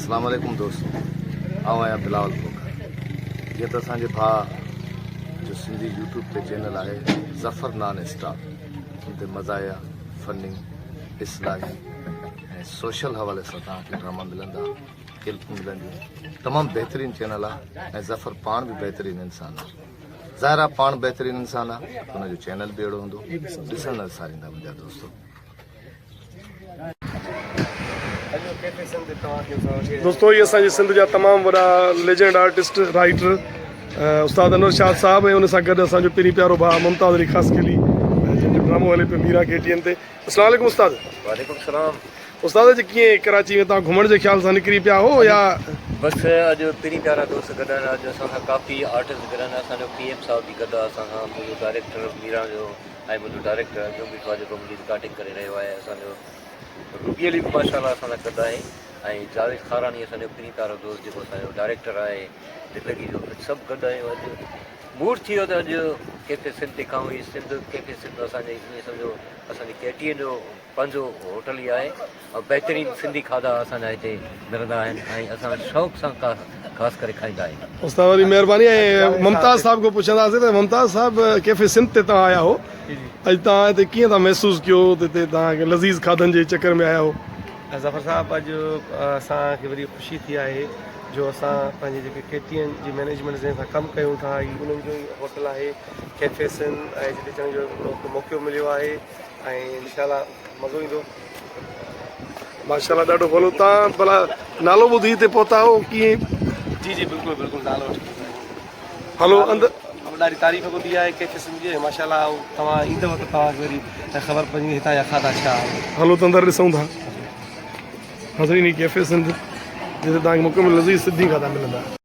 अस्सलाम वालेकुम दोस्तों, आओ आया बिलावल खोखर। ये तो असांजे भाउ जो सिंधी यूट्यूब ते चैनल है ज़फ़र नॉन स्टॉप, उन ते मज़ाया फनिंग इस्लाही ऐं सोशल हवाले से तव्हांखे ड्रामा मिलंदा, क्लिपूं मिलंदियूं। तमामु बहितरीन चैनल आहे ऐं ज़फ़र पाण भी बेहतरीन इंसान आहे। ज़ाहिर आहे पाण बेहतरीन इंसान आहे, हुनजो चैनल भी अहिड़ो हूंदो। ॾिसण न सारींदा मुंहिंजा दोस्तों। दोस्तों ये असांजे सिंध जा तमामु वॾा लेजेंड आर्टिस्ट राइटर उस्ताद अनवर शाह साहब ऐं उन सां गॾु असांजो पहिरीं प्यारो भाउ मुमताज़ अली ख़ासकेली जंहिंजो ड्रामो हले पियो मीरा केटीएन ते। अस्सलाम वालेकुम उस्ताद। वालेकुम सलाम। उस्ताद जी कीअं कराची में तव्हां घुमण जे ख़्याल सां निकिरी पिया हो या बस अॼु पहिरीं प्यारा दोस्त गॾु आहिनि। अॼु असां सां काफ़ी आर्टिस्ट गॾु आहिनि। असांजो PM साहब बि गॾु आहे असां सां, मुंहिंजो डायरेक्टर मीरा जो ऐं मुंहिंजो डायरेक्टर जो बीठो आहे जेको मुंहिंजी रिकॉर्डिंग करे रहियो आहे। असांजो रूबी अली बि माशाल्लाह असां सां गॾु आहे ऐं जावेद खारानी असांजो पहिरीं प्यारो दोस्त जेको असांजो डायरेक्टर आहे ज़िंदगी जो। सभु गॾु आहियूं। अॼु मूड थी वियो त अॼु कैफे सिंध तंहिंखां हुई सिंध कैफे सिंध असांजे ईअं सम्झो असांजी KTN जो पंहिंजो होटल ई आहे ऐं बहितरीनु सिंधी खाधा असांजा हिते मिलंदा आहिनि ऐं असां शौक़ु सां ख़ासि करे खाईंदा आहियूं। उस्ताद वारी महिरबानी। ऐं मुमताज़ साहब को पुछंदासीं त मुमताज़ साहब कैफे सिंध ते तव्हां आया हो, अॼु तव्हां हिते कीअं था महसूसु कयो त हिते तव्हांखे लज़ीज़ खाधनि जे चकर में आया हो? ज़फ़र साहब अॼु असांखे वरी ख़ुशी थी आहे जो असां पंहिंजे जेके KTN जी मैनेजमेंट जंहिं सां कमु कयूं था, हीअ उन्हनि जो ई होटल आहे कैफे सिंध ऐं जिते अचण जो मौक़ो मिलियो आहे ऐं इंशाल्लाह मज़ो ईंदो। माशाल्लाह ॾाढो भलो। तव्हां भला नालो ॿुधी हिते पहुता हो कीअं? जी जी बिल्कुलु बिल्कुलु नालो हलो अंदरि ॾाढी तारीफ़ ॿुधी आहे कैफे सिंध जी माशाल्लाह। तव्हां ईंदव त तव्हांखे वरी ख़बर पवंदी हितां जा खाधा छा आहे। हलो त अंदरि ॾिसूं था। हज़रीन कैफे सिंध जिते तव्हांखे मुकमल लज़ीज़ सिंधी खाधा मिलंदा।